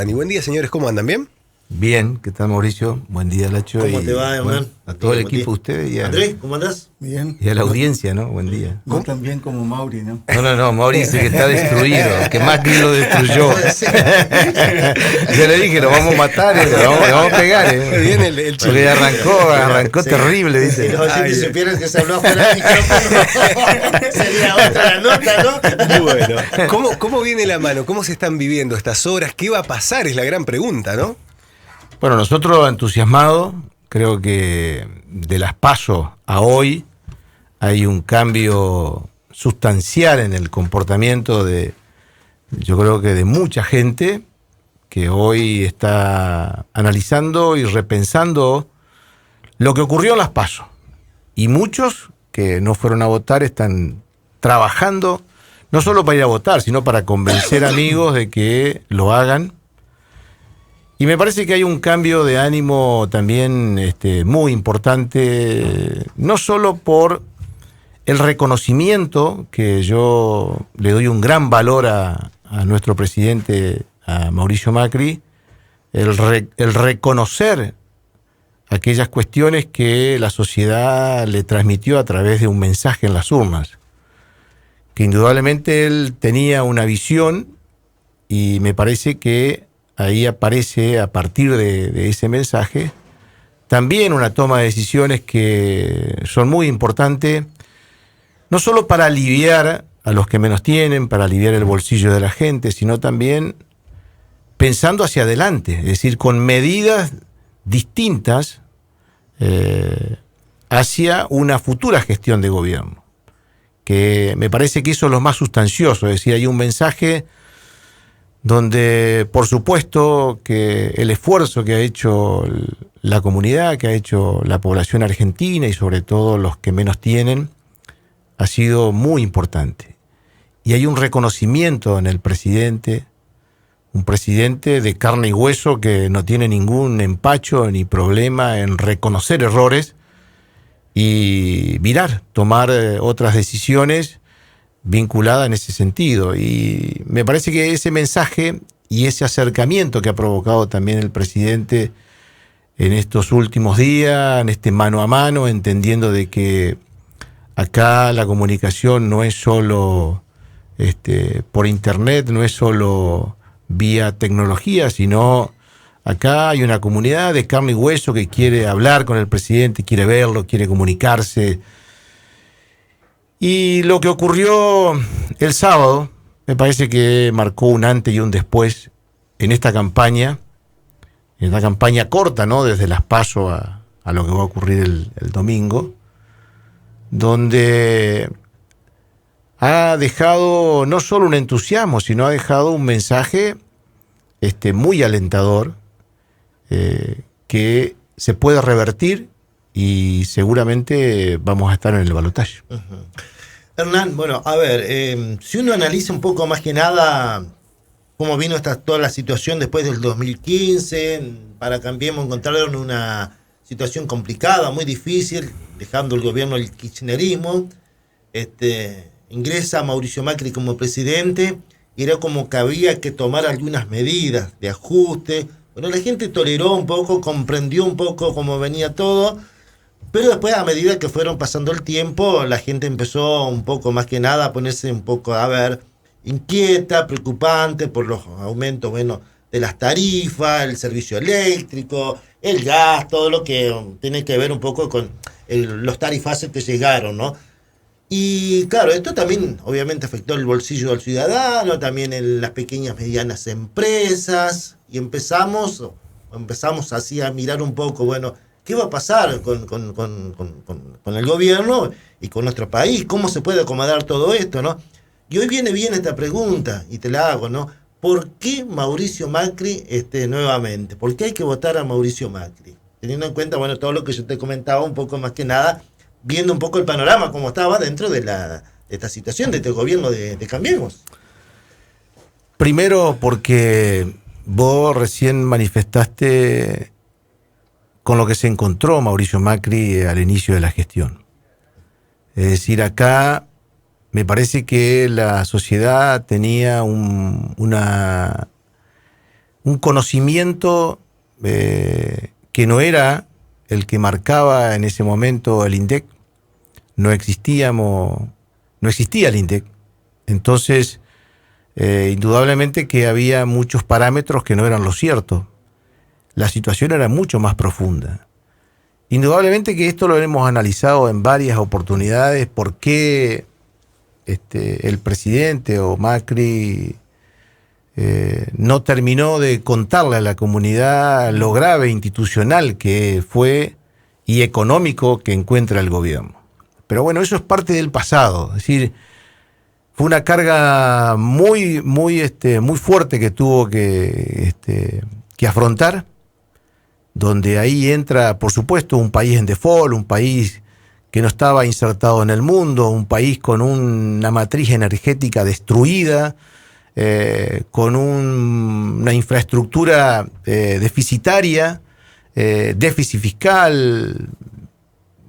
Y buen día, señores, ¿cómo andan? ¿Bien? Bien, ¿qué tal, Mauricio? Buen día, Lacho. ¿Cómo te va, Hernán? A todo el equipo, ustedes y Andrés, ¿cómo andás? Bien. y a la audiencia, ¿no? Buen día. No tan bien como Mauri, ¿no? No, Mauri dice que está destruido, que Macri lo destruyó. Yo le dije, lo vamos a matar, le vamos a pegar. Bien el chico. Porque arrancó Sí. terrible, Si dice. los oyentes supieran que se habló afuera del micrófono, sería otra la nota, ¿no? Bueno, ¿cómo viene la mano? ¿Cómo se están viviendo estas horas? ¿Qué va a pasar? Es la gran pregunta, ¿no? Bueno, nosotros entusiasmados, creo que de las PASO a hoy hay un cambio sustancial en el comportamiento yo creo que de mucha gente que hoy está analizando y repensando lo que ocurrió en las PASO. Y muchos que no fueron a votar están trabajando, no solo para ir a votar, sino para convencer amigos de que lo hagan. Y me parece que hay un cambio de ánimo también muy importante, no solo por el reconocimiento, que yo le doy un gran valor a nuestro presidente, a Mauricio Macri, el reconocer aquellas cuestiones que la sociedad le transmitió a través de un mensaje en las urnas, que indudablemente él tenía una visión y me parece que ahí aparece, a partir de ese mensaje, también una toma de decisiones que son muy importantes, no solo para aliviar a los que menos tienen, para aliviar el bolsillo de la gente, sino también pensando hacia adelante, es decir, con medidas distintas hacia una futura gestión de gobierno, que me parece que eso es lo más sustancioso, es decir, hay un mensaje donde por supuesto que el esfuerzo que ha hecho la comunidad, que ha hecho la población argentina y sobre todo los que menos tienen, ha sido muy importante. Y hay un reconocimiento en el presidente, un presidente de carne y hueso que no tiene ningún empacho ni problema en reconocer errores y tomar otras decisiones vinculada en ese sentido. Y me parece que ese mensaje y ese acercamiento que ha provocado también el presidente en estos últimos días, en este mano a mano, entendiendo de que acá la comunicación no es solo por internet, no es solo vía tecnología, sino acá hay una comunidad de carne y hueso que quiere hablar con el presidente, quiere verlo, quiere comunicarse. Y lo que ocurrió el sábado me parece que marcó un antes y un después en esta campaña corta, ¿no? Desde las PASO a lo que va a ocurrir el domingo, donde ha dejado no solo un entusiasmo, sino ha dejado un mensaje muy alentador que se puede revertir y seguramente vamos a estar en el balotaje. Uh-huh. Hernán, bueno, a ver, si uno analiza un poco más que nada cómo vino toda la situación después del 2015, para Cambiemos encontraron una situación complicada, muy difícil, dejando el gobierno del kirchnerismo, ingresa Mauricio Macri como presidente, y era como que había que tomar algunas medidas de ajuste. Bueno, la gente toleró un poco, comprendió un poco cómo venía todo, pero después, a medida que fueron pasando el tiempo, la gente empezó un poco más que nada a ponerse un poco, inquieta, preocupante por los aumentos, de las tarifas, el servicio eléctrico, el gas, todo lo que tiene que ver un poco con los tarifazos que llegaron, ¿no? Y claro, esto también obviamente afectó el bolsillo del ciudadano, también en las pequeñas y medianas empresas, y empezamos así a mirar un poco, ¿qué va a pasar con el gobierno y con nuestro país? ¿Cómo se puede acomodar todo esto, no? Y hoy viene bien esta pregunta, y te la hago, ¿no? ¿Por qué Mauricio Macri nuevamente? ¿Por qué hay que votar a Mauricio Macri? Teniendo en cuenta, todo lo que yo te comentaba, un poco más que nada, viendo un poco el panorama, como estaba dentro de esta situación, de este gobierno de Cambiemos. Primero porque vos recién manifestaste con lo que se encontró Mauricio Macri al inicio de la gestión. Es decir, acá me parece que la sociedad tenía una un conocimiento que no era el que marcaba en ese momento el INDEC. No existía el INDEC. Entonces, indudablemente que había muchos parámetros que no eran lo cierto. La situación era mucho más profunda. Indudablemente que esto lo hemos analizado en varias oportunidades, por qué el presidente o Macri no terminó de contarle a la comunidad lo grave institucional que fue y económico que encuentra el gobierno. Pero bueno, eso es parte del pasado. Es decir, fue una carga muy fuerte que tuvo que afrontar, donde ahí entra, por supuesto, un país en default, un país que no estaba insertado en el mundo, un país con una matriz energética destruida, con una infraestructura deficitaria, déficit fiscal.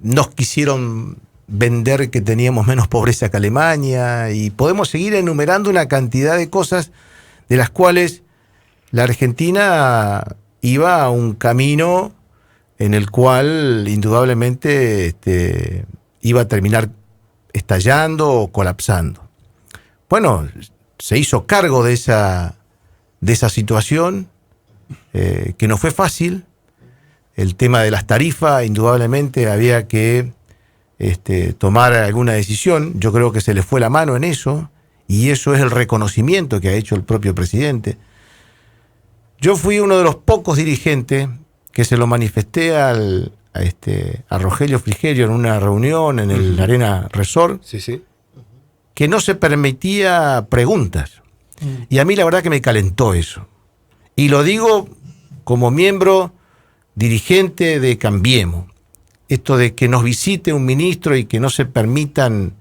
Nos quisieron vender que teníamos menos pobreza que Alemania, y podemos seguir enumerando una cantidad de cosas de las cuales la Argentina iba a un camino en el cual indudablemente iba a terminar estallando o colapsando. Bueno, se hizo cargo de esa situación, que no fue fácil. El tema de las tarifas, indudablemente había que tomar alguna decisión. Yo creo que se le fue la mano en eso, y eso es el reconocimiento que ha hecho el propio presidente. Yo fui uno de los pocos dirigentes que se lo manifesté a Rogelio Frigerio en una reunión en el Arena Resort, Sí. que no se permitía preguntas. Y a mí la verdad que me calentó eso. Y lo digo como miembro dirigente de Cambiemos. Esto de que nos visite un ministro y que no se permitan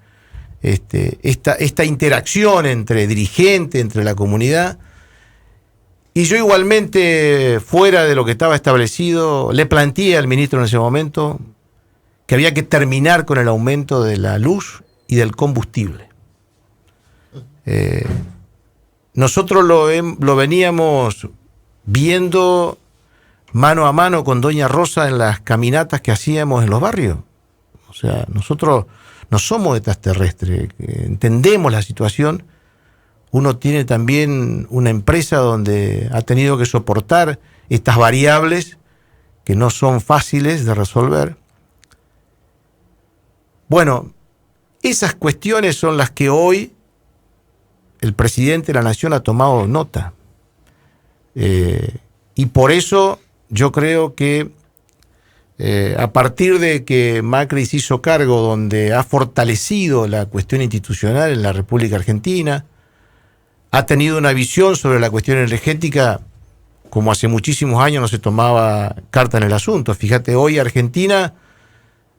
esta interacción entre dirigentes, entre la comunidad. Y yo igualmente, fuera de lo que estaba establecido, le planteé al ministro en ese momento que había que terminar con el aumento de la luz y del combustible. Nosotros lo veníamos viendo mano a mano con doña Rosa en las caminatas que hacíamos en los barrios. O sea, nosotros no somos extraterrestres, entendemos la situación. Uno tiene también una empresa donde ha tenido que soportar estas variables que no son fáciles de resolver. Bueno, esas cuestiones son las que hoy el presidente de la Nación ha tomado nota. Y por eso yo creo que a partir de que Macri se hizo cargo, donde ha fortalecido la cuestión institucional en la República Argentina, ha tenido una visión sobre la cuestión energética como hace muchísimos años no se tomaba carta en el asunto. Fíjate, hoy Argentina,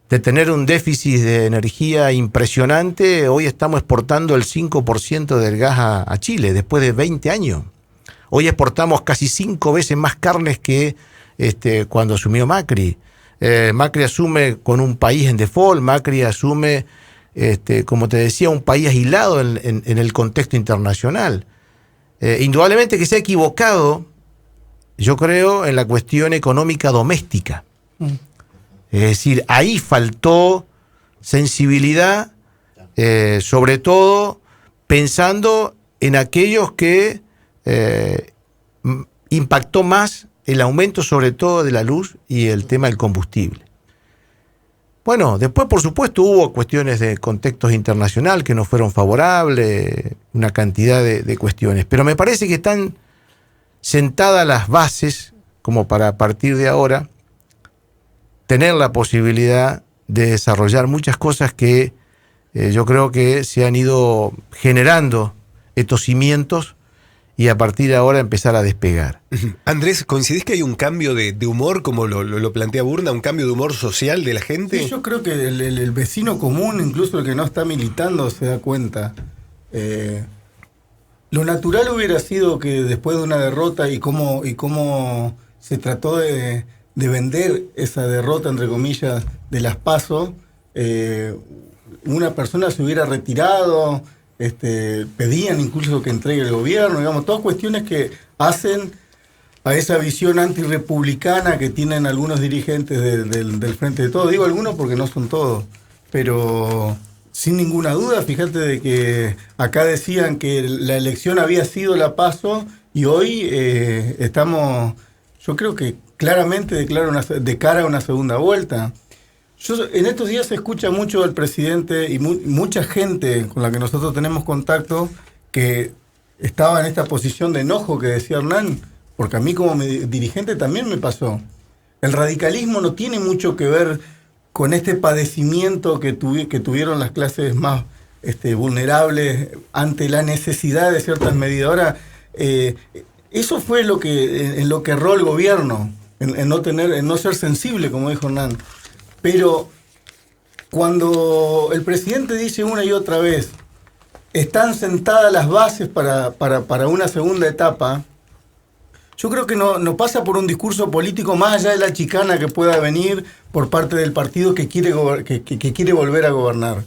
de tener un déficit de energía impresionante, hoy estamos exportando el 5% del gas a Chile, después de 20 años. Hoy exportamos casi 5 veces más carnes que cuando asumió Macri. Macri asume con un país en default, Macri asume, como te decía, un país aislado en el contexto internacional. Indudablemente que se ha equivocado, yo creo, en la cuestión económica doméstica. Es decir, ahí faltó sensibilidad, sobre todo pensando en aquellos que impactó más el aumento sobre todo de la luz y el tema del combustible. Bueno, después por supuesto hubo cuestiones de contextos internacional que no fueron favorables, una cantidad de cuestiones, pero me parece que están sentadas las bases como para a partir de ahora tener la posibilidad de desarrollar muchas cosas que yo creo que se han ido generando estos cimientos y a partir de ahora empezar a despegar. Andrés, ¿coincidís que hay un cambio de humor, como lo plantea Burna, un cambio de humor social de la gente? Sí, yo creo que el vecino común, incluso el que no está militando, se da cuenta. Lo natural hubiera sido que después de una derrota y cómo se trató de vender esa derrota, entre comillas, de las PASO, una persona se hubiera retirado, pedían incluso que entregue el gobierno, digamos, todas cuestiones que hacen a esa visión antirrepublicana que tienen algunos dirigentes del Frente de Todos. Digo algunos porque no son todos, pero sin ninguna duda, fíjate de que acá decían que la elección había sido la PASO y hoy estamos, yo creo que claramente de cara a una segunda vuelta. En estos días se escucha mucho al presidente y mucha gente con la que nosotros tenemos contacto que estaba en esta posición de enojo que decía Hernán, porque a mí como dirigente también me pasó. El radicalismo no tiene mucho que ver con este padecimiento que tuvieron las clases más vulnerables ante la necesidad de ciertas medidas. Ahora, eso fue en lo que erró el gobierno, en no ser sensible, como dijo Hernán. Pero cuando el presidente dice una y otra vez, están sentadas las bases para una segunda etapa, yo creo que no pasa por un discurso político más allá de la chicana que pueda venir por parte del partido que quiere volver a gobernar.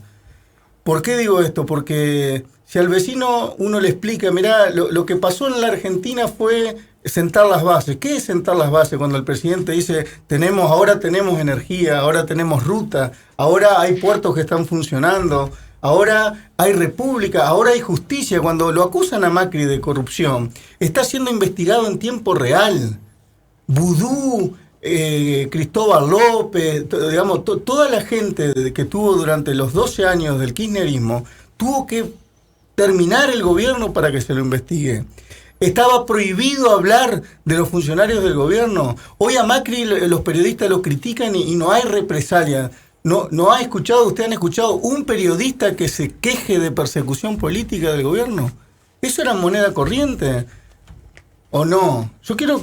¿Por qué digo esto? Porque si al vecino uno le explica, mirá, lo que pasó en la Argentina fue sentar las bases. ¿Qué es sentar las bases? Cuando el presidente dice, ahora tenemos energía, ahora tenemos ruta, ahora hay puertos que están funcionando, ahora hay república, ahora hay justicia. Cuando lo acusan a Macri de corrupción, está siendo investigado en tiempo real. Vudú, Cristóbal López, digamos, toda la gente que tuvo durante los 12 años del kirchnerismo, tuvo que terminar el gobierno para que se lo investigue. Estaba prohibido hablar de los funcionarios del gobierno. Hoy a Macri los periodistas lo critican y no hay represalia. ¿No ha escuchado, ustedes han escuchado un periodista que se queje de persecución política del gobierno? ¿Eso era moneda corriente? ¿O no? Yo quiero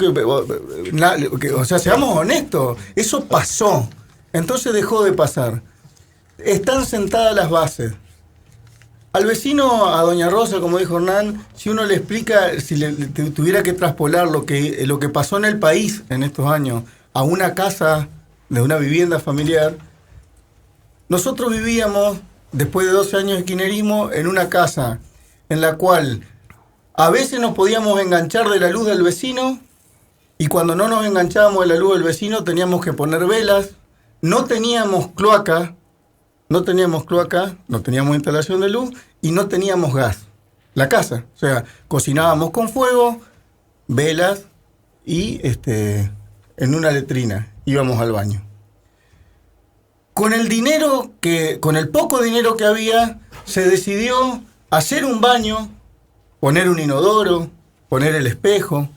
o sea, seamos honestos. Eso pasó. Entonces dejó de pasar. Están sentadas las bases. Al vecino, a doña Rosa, como dijo Hernán, si uno le explica, si tuviera que traspolar lo que pasó en el país en estos años a una casa, de una vivienda familiar, nosotros vivíamos, después de 12 años de kirchnerismo, en una casa en la cual a veces nos podíamos enganchar de la luz del vecino y cuando no nos enganchábamos de la luz del vecino teníamos que poner velas, no teníamos cloaca, no teníamos instalación de luz y no teníamos gas. La casa, o sea, cocinábamos con fuego, velas y en una letrina íbamos al baño. Con el poco dinero que había, se decidió hacer un baño, poner un inodoro, poner el espejo.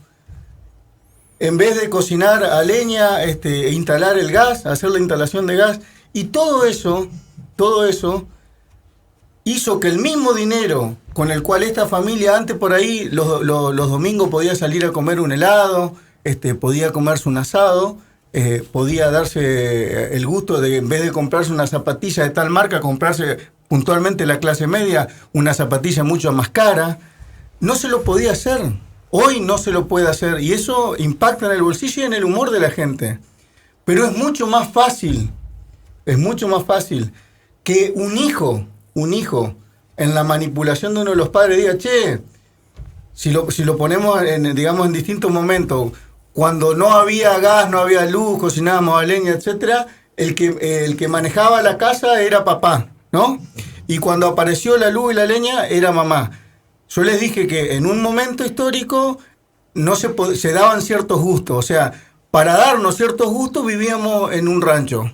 En vez de cocinar a leña, instalar el gas, hacer la instalación de gas. Y todo eso hizo que el mismo dinero con el cual esta familia antes por ahí los domingos podía salir a comer un helado, podía comerse un asado, podía darse el gusto de, en vez de comprarse una zapatilla de tal marca, comprarse puntualmente la clase media una zapatilla mucho más cara. No se lo podía hacer. Hoy no se lo puede hacer y eso impacta en el bolsillo y en el humor de la gente. Pero es mucho más fácil que un hijo en la manipulación de uno de los padres diga, che, si lo ponemos en distintos momentos, cuando no había gas, no había luz, cocinábamos a leña, etcétera, el que manejaba la casa era papá, ¿no? Y cuando apareció la luz y la leña era mamá. Yo les dije que en un momento histórico se daban ciertos gustos, o sea, para darnos ciertos gustos vivíamos en un rancho,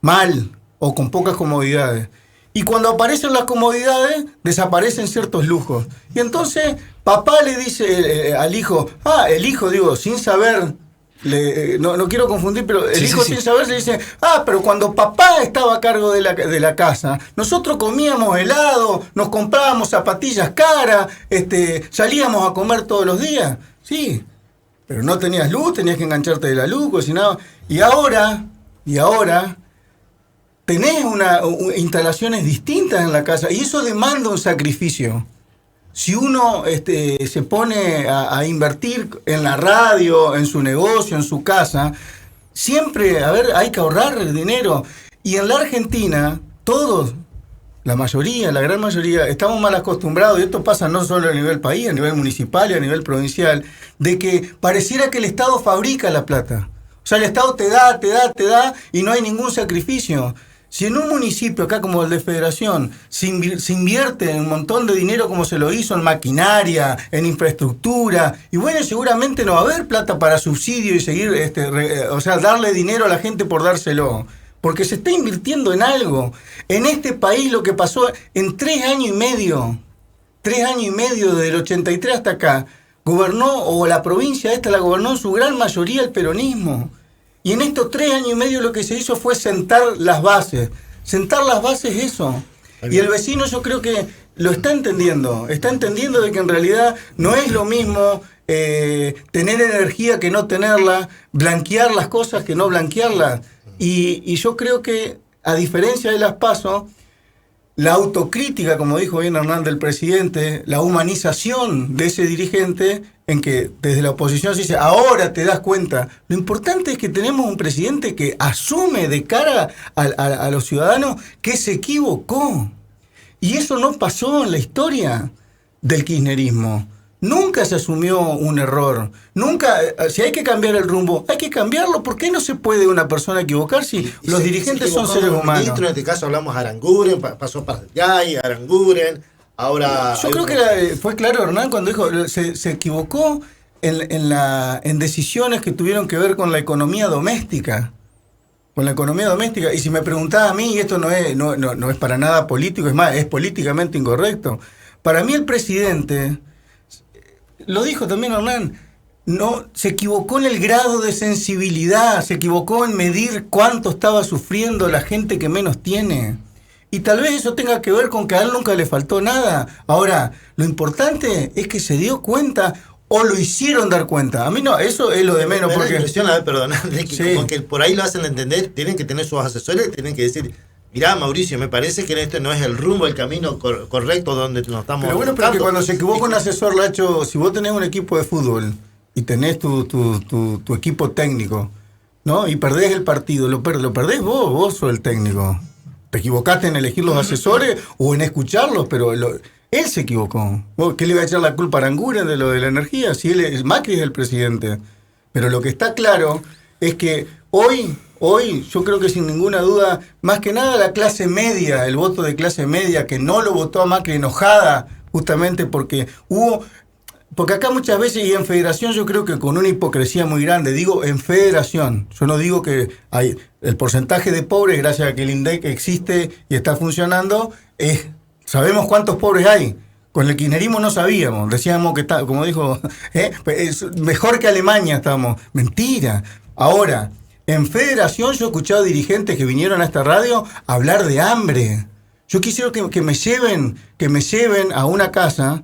mal o con pocas comodidades. Y cuando aparecen las comodidades, desaparecen ciertos lujos. Y entonces papá le dice al hijo, sin saber, no quiero confundir, pero el hijo sin saber le dice, pero cuando papá estaba a cargo de la casa, nosotros comíamos helado, nos comprábamos zapatillas caras, salíamos a comer todos los días. Sí, pero no tenías luz, tenías que engancharte de la luz, cocinabas. Y ahora tenés instalaciones distintas en la casa y eso demanda un sacrificio. Si uno se pone a invertir en la radio, en su negocio, en su casa, siempre, hay que ahorrar el dinero. Y en la Argentina, todos, la mayoría, la gran mayoría, estamos mal acostumbrados, y esto pasa no solo a nivel país, a nivel municipal y a nivel provincial, de que pareciera que el Estado fabrica la plata. O sea, el Estado te da, y no hay ningún sacrificio. Si en un municipio, acá como el de Federación, se invierte un montón de dinero como se lo hizo en maquinaria, en infraestructura, y bueno, seguramente no va a haber plata para subsidio y seguir, darle dinero a la gente por dárselo. Porque se está invirtiendo en algo. En este país lo que pasó en 3 años y medio, desde el 83 hasta acá, gobernó, o la provincia esta la gobernó en su gran mayoría el peronismo. Y en estos 3 años y medio lo que se hizo fue sentar las bases. Sentar las bases eso. Y el vecino yo creo que lo está entendiendo. Está entendiendo de que en realidad no es lo mismo tener energía que no tenerla, blanquear las cosas que no blanquearlas. Y yo creo que, a diferencia de las PASO, la autocrítica, como dijo bien Hernán, del presidente, la humanización de ese dirigente, en que desde la oposición se dice, ahora te das cuenta. Lo importante es que tenemos un presidente que asume de cara a los ciudadanos que se equivocó. Y eso no pasó en la historia del kirchnerismo. Nunca se asumió un error. Nunca, si hay que cambiar el rumbo, hay que cambiarlo. ¿Por qué no se puede una persona equivocar si los dirigentes son seres humanos? Ministro, en este caso hablamos de Aranguren, pasó para Yay, Aranguren, ahora... Yo creo que fue claro Hernán cuando dijo, se equivocó en decisiones que tuvieron que ver con la economía doméstica. Con la economía doméstica. Y si me preguntaba a mí, y esto no es para nada político, es más, es políticamente incorrecto. Para mí el presidente... Lo dijo también Hernán, no, se equivocó en el grado de sensibilidad, se equivocó en medir cuánto estaba sufriendo la gente que menos tiene. Y tal vez eso tenga que ver con que a él nunca le faltó nada. Ahora, lo importante es que se dio cuenta o lo hicieron dar cuenta. A mí no, eso es lo de menos. Me da porque la impresión, de que sí, como que por ahí lo hacen entender, tienen que tener sus asesores, tienen que decir... Mirá, Mauricio, me parece que este no es el rumbo, el camino correcto donde nos estamos... Pero bueno, pero que cuando se equivoca un asesor, Lacho, si vos tenés un equipo de fútbol y tenés tu equipo técnico, ¿no? Y perdés el partido, lo perdés vos sos el técnico. Te equivocaste en elegir los asesores o en escucharlos, pero él se equivocó. ¿Qué le va a echar la culpa a Aranguren de lo de la energía? Si Macri es el presidente. Pero lo que está claro es que hoy yo creo que sin ninguna duda, más que nada la clase media, el voto de clase media que no lo votó a Macri enojada, justamente porque acá muchas veces, y en Federación yo creo que con una hipocresía muy grande, digo en Federación, yo no digo que hay el porcentaje de pobres, gracias a que el INDEC existe y está funcionando, sabemos cuántos pobres hay. Con el kirchnerismo no sabíamos, decíamos que está, como dijo, es mejor que Alemania estamos. Mentira. Ahora, en Federación yo he escuchado dirigentes que vinieron a esta radio a hablar de hambre. Yo quisiera que me lleven a una casa,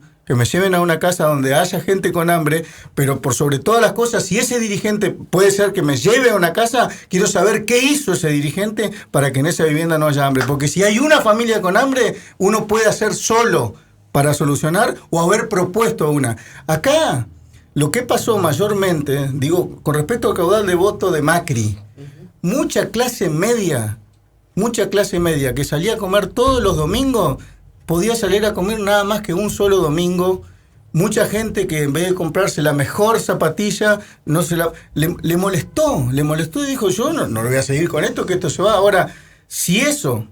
donde haya gente con hambre, pero por sobre todas las cosas, si ese dirigente puede ser que me lleve a una casa, quiero saber qué hizo ese dirigente para que en esa vivienda no haya hambre. Porque si hay una familia con hambre, uno puede hacer solo para solucionar o haber propuesto una. Acá... Lo que pasó mayormente, digo, con respecto al caudal de voto de Macri, mucha clase media que salía a comer todos los domingos, podía salir a comer nada más que un solo domingo. Mucha gente que en vez de comprarse la mejor zapatilla, le molestó y dijo, yo no voy a seguir con esto, que esto se va. Ahora, si eso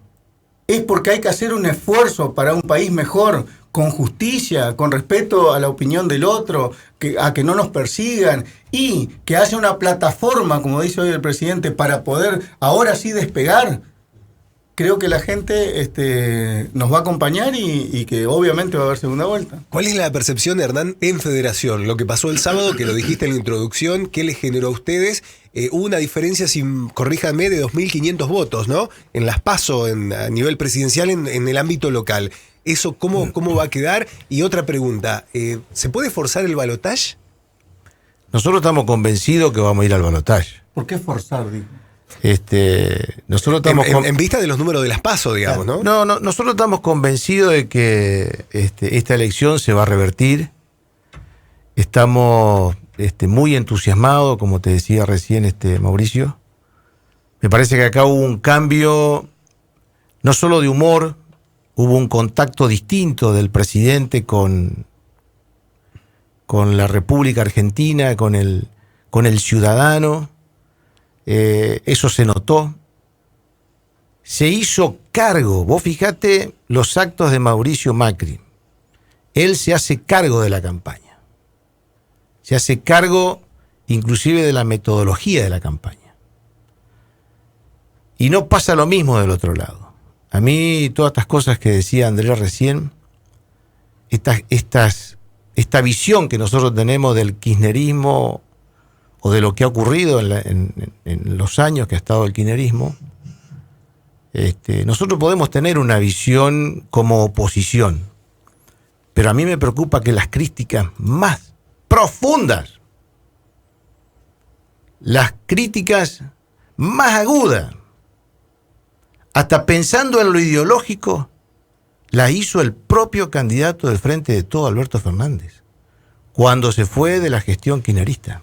es porque hay que hacer un esfuerzo para un país mejor, con justicia, con respeto a la opinión del otro, a que no nos persigan y que haya una plataforma, como dice hoy el presidente, para poder ahora sí despegar, creo que la gente nos va a acompañar y que obviamente va a haber segunda vuelta. ¿Cuál es la percepción de Hernán en Federación? Lo que pasó el sábado, que lo dijiste en la introducción, ¿qué les generó a ustedes? Hubo una diferencia, corríjanme, de 2.500 votos, ¿no? En las PASO, a nivel presidencial, en el ámbito local. ¿Eso cómo va a quedar? Y otra pregunta, ¿se puede forzar el balotaje? Nosotros estamos convencidos que vamos a ir al balotaje. ¿Por qué forzar, digo? Nosotros estamos en vista de los números de las PASO, digamos, ¿no? No, nosotros estamos convencidos de que esta elección se va a revertir. Estamos muy entusiasmados, como te decía recién Mauricio. Me parece que acá hubo un cambio, no solo de humor, hubo un contacto distinto del presidente con la República Argentina, con el ciudadano. Eso se notó. Se hizo cargo. Vos fijate los actos de Mauricio Macri. Él se hace cargo de la campaña. Se hace cargo inclusive de la metodología de la campaña. Y no pasa lo mismo del otro lado. A mí todas estas cosas que decía Andrés recién, esta visión que nosotros tenemos del kirchnerismo o de lo que ha ocurrido en los años que ha estado el kirchnerismo, nosotros podemos tener una visión como oposición, pero a mí me preocupa que las críticas más profundas, las críticas más agudas, hasta pensando en lo ideológico, la hizo el propio candidato del Frente de Todo, Alberto Fernández, cuando se fue de la gestión kirchnerista.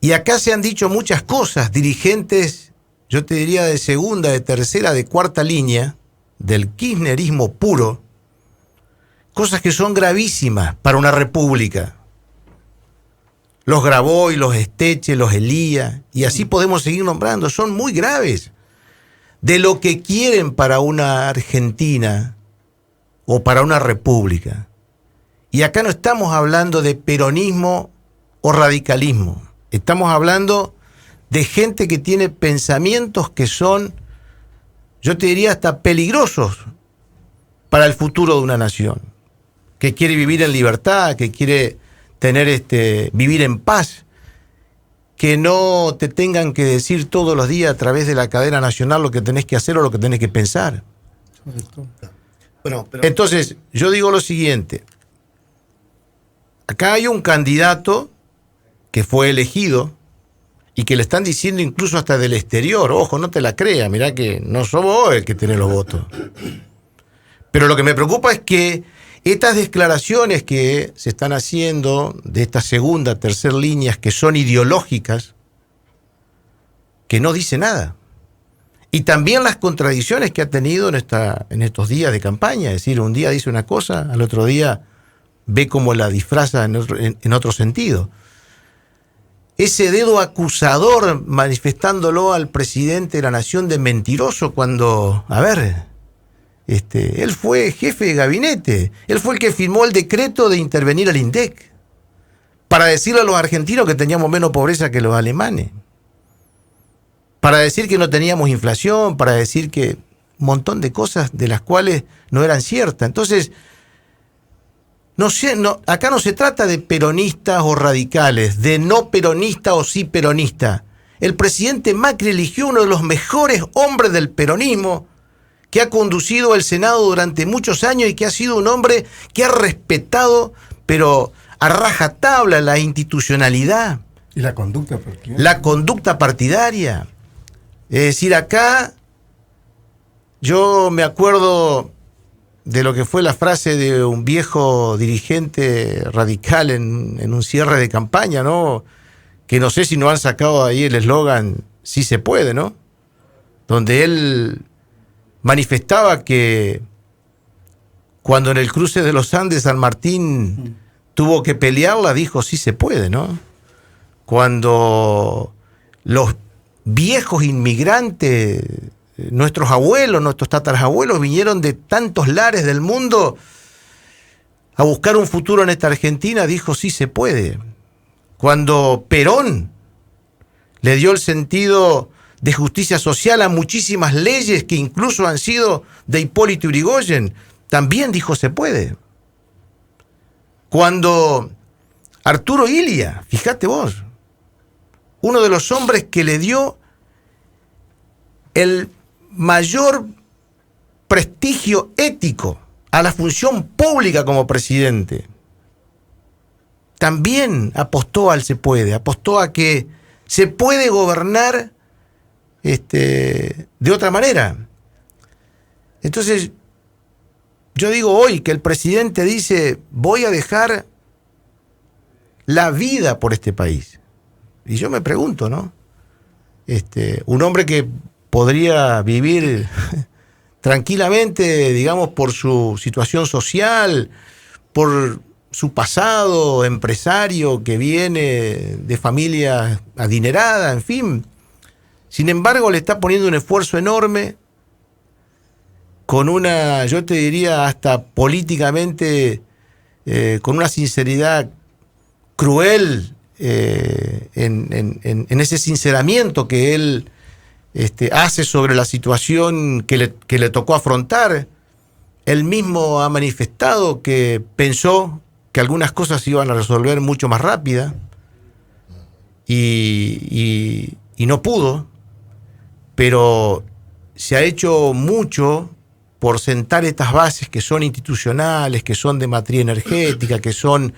Y acá se han dicho muchas cosas, dirigentes, yo te diría de segunda, de tercera, de cuarta línea, del kirchnerismo puro, cosas que son gravísimas para una república. Los Graboy, los Esteche, los Elía, y así podemos seguir nombrando, son muy graves. De lo que quieren para una Argentina o para una república. Y acá no estamos hablando de peronismo o radicalismo. Estamos hablando de gente que tiene pensamientos que son, yo te diría, hasta peligrosos para el futuro de una nación. Que quiere vivir en libertad, que quiere vivir en paz. Que no te tengan que decir todos los días a través de la cadena nacional lo que tenés que hacer o lo que tenés que pensar. Pero entonces, yo digo lo siguiente. Acá hay un candidato que fue elegido y que le están diciendo incluso hasta del exterior, ojo, no te la creas, mirá que no sos vos el que tenés los votos. Pero lo que me preocupa es que estas declaraciones que se están haciendo de esta segunda, tercera líneas que son ideológicas, que no dice nada. Y también las contradicciones que ha tenido en estos días de campaña. Es decir, un día dice una cosa, al otro día ve cómo la disfraza en otro sentido. Ese dedo acusador manifestándolo al presidente de la nación de mentiroso cuando, él fue jefe de gabinete, él fue el que firmó el decreto de intervenir al INDEC para decirle a los argentinos que teníamos menos pobreza que los alemanes, para decir que no teníamos inflación, para decir que un montón de cosas de las cuales no eran ciertas. Entonces, acá no se trata de peronistas o radicales, de no peronista o sí peronista. El presidente Macri eligió uno de los mejores hombres del peronismo, que ha conducido el Senado durante muchos años y que ha sido un hombre que ha respetado, pero a rajatabla, la institucionalidad. ¿Y la conducta partidaria? La conducta partidaria. Es decir, acá yo me acuerdo de lo que fue la frase de un viejo dirigente radical en un cierre de campaña, ¿no? Que no sé si no han sacado ahí el eslogan "Sí se puede", ¿no? Donde él manifestaba que cuando en el cruce de los Andes San Martín tuvo que pelearla, dijo "sí se puede", ¿no? Cuando los viejos inmigrantes, nuestros abuelos, nuestros tatarabuelos vinieron de tantos lares del mundo a buscar un futuro en esta Argentina, dijo "sí se puede". Cuando Perón le dio el sentido de justicia social a muchísimas leyes que incluso han sido de Hipólito Yrigoyen, también dijo "se puede". Cuando Arturo Illia, fíjate vos, uno de los hombres que le dio el mayor prestigio ético a la función pública como presidente, también apostó al "se puede", apostó a que se puede gobernar de otra manera. Entonces, yo digo hoy que el presidente dice "voy a dejar la vida por este país". Y yo me pregunto, ¿no? Un hombre que podría vivir tranquilamente, digamos, por su situación social, por su pasado empresario que viene de familia adinerada, en fin. Sin embargo, le está poniendo un esfuerzo enorme con una, yo te diría, hasta políticamente, con una sinceridad cruel en ese sinceramiento que él hace sobre la situación que le tocó afrontar. Él mismo ha manifestado que pensó que algunas cosas se iban a resolver mucho más rápida y no pudo, pero se ha hecho mucho por sentar estas bases que son institucionales, que son de matriz energética, que son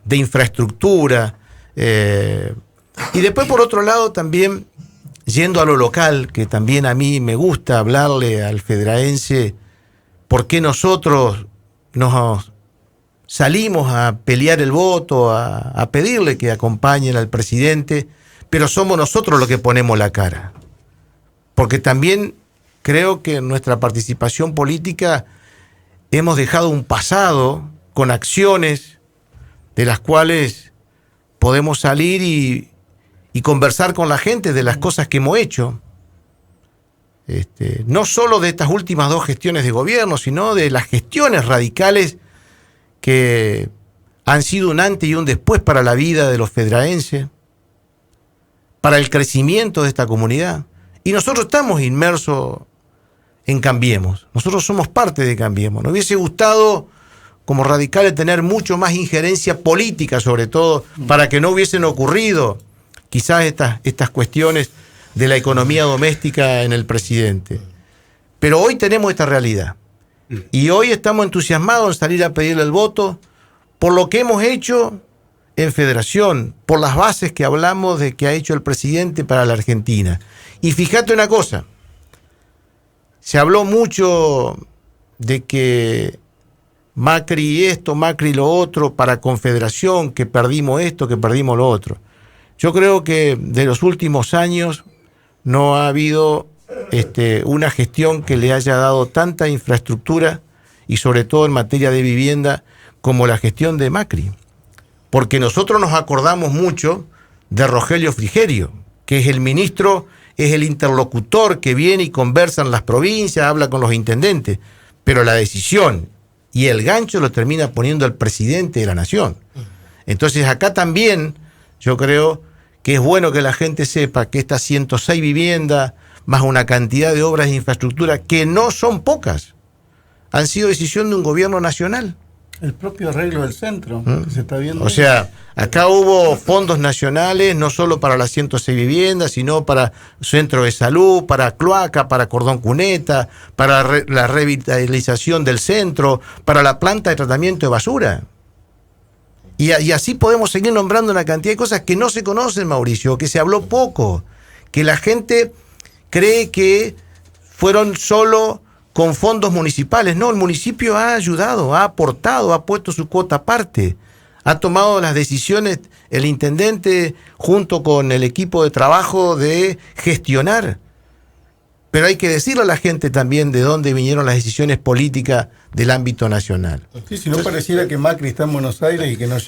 de infraestructura. Y después, por otro lado, también yendo a lo local, que también a mí me gusta hablarle al federaense, por qué nosotros nos salimos a pelear el voto, a pedirle que acompañen al presidente, pero somos nosotros los que ponemos la cara. Porque también creo que en nuestra participación política hemos dejado un pasado con acciones de las cuales podemos salir y conversar con la gente de las cosas que hemos hecho. No solo de estas últimas 2 gestiones de gobierno, sino de las gestiones radicales que han sido un antes y un después para la vida de los federaenses, para el crecimiento de esta comunidad. Y nosotros estamos inmersos en Cambiemos. Nosotros somos parte de Cambiemos. Nos hubiese gustado, como radicales, tener mucho más injerencia política, sobre todo, para que no hubiesen ocurrido quizás estas cuestiones de la economía doméstica en el presidente. Pero hoy tenemos esta realidad. Y hoy estamos entusiasmados en salir a pedirle el voto por lo que hemos hecho en Federación, por las bases que hablamos de que ha hecho el presidente para la Argentina. Y fíjate una cosa, se habló mucho de que Macri esto, Macri lo otro, para Confederación, que perdimos esto, que perdimos lo otro. Yo creo que de los últimos años no ha habido una gestión que le haya dado tanta infraestructura y sobre todo en materia de vivienda como la gestión de Macri. Porque nosotros nos acordamos mucho de Rogelio Frigerio, que es el ministro, es el interlocutor que viene y conversa en las provincias, habla con los intendentes, pero la decisión y el gancho lo termina poniendo el presidente de la nación. Entonces acá también yo creo que es bueno que la gente sepa que estas 106 viviendas, más una cantidad de obras de infraestructura que no son pocas, han sido decisión de un gobierno nacional. El propio arreglo del centro, que se está viendo. O sea, acá hubo fondos nacionales, no solo para las 106 viviendas, sino para centro de salud, para cloaca, para cordón cuneta, para la revitalización del centro, para la planta de tratamiento de basura. Y así podemos seguir nombrando una cantidad de cosas que no se conocen, Mauricio, que se habló poco, que la gente cree que fueron solo con fondos municipales. No, el municipio ha ayudado, ha aportado, ha puesto su cuota aparte, ha tomado las decisiones el intendente junto con el equipo de trabajo de gestionar. Pero hay que decirle a la gente también de dónde vinieron las decisiones políticas del ámbito nacional. Sí, si no pareciera que Macri está en Buenos Aires y que no llega.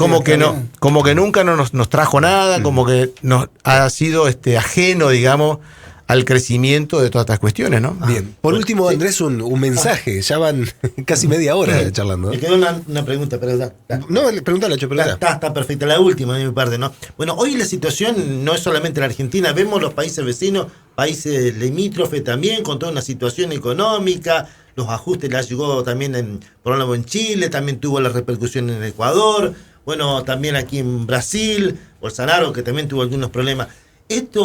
Como que nunca nos trajo nada, como que nos ha sido ajeno, digamos, al crecimiento de todas estas cuestiones, ¿no? Bien. Por último, Andrés, un mensaje. Ya van casi media hora charlando. Me quedó una pregunta, pero No, pregúntale, perdona. Está perfecta, la última de mi parte, ¿no? Bueno, hoy la situación no es solamente la Argentina, vemos los países vecinos, países limítrofes también, con toda una situación económica, los ajustes les llegó también por ejemplo en Chile, también tuvo la repercusión en Ecuador, bueno, también aquí en Brasil, Bolsonaro, que también tuvo algunos problemas. Esto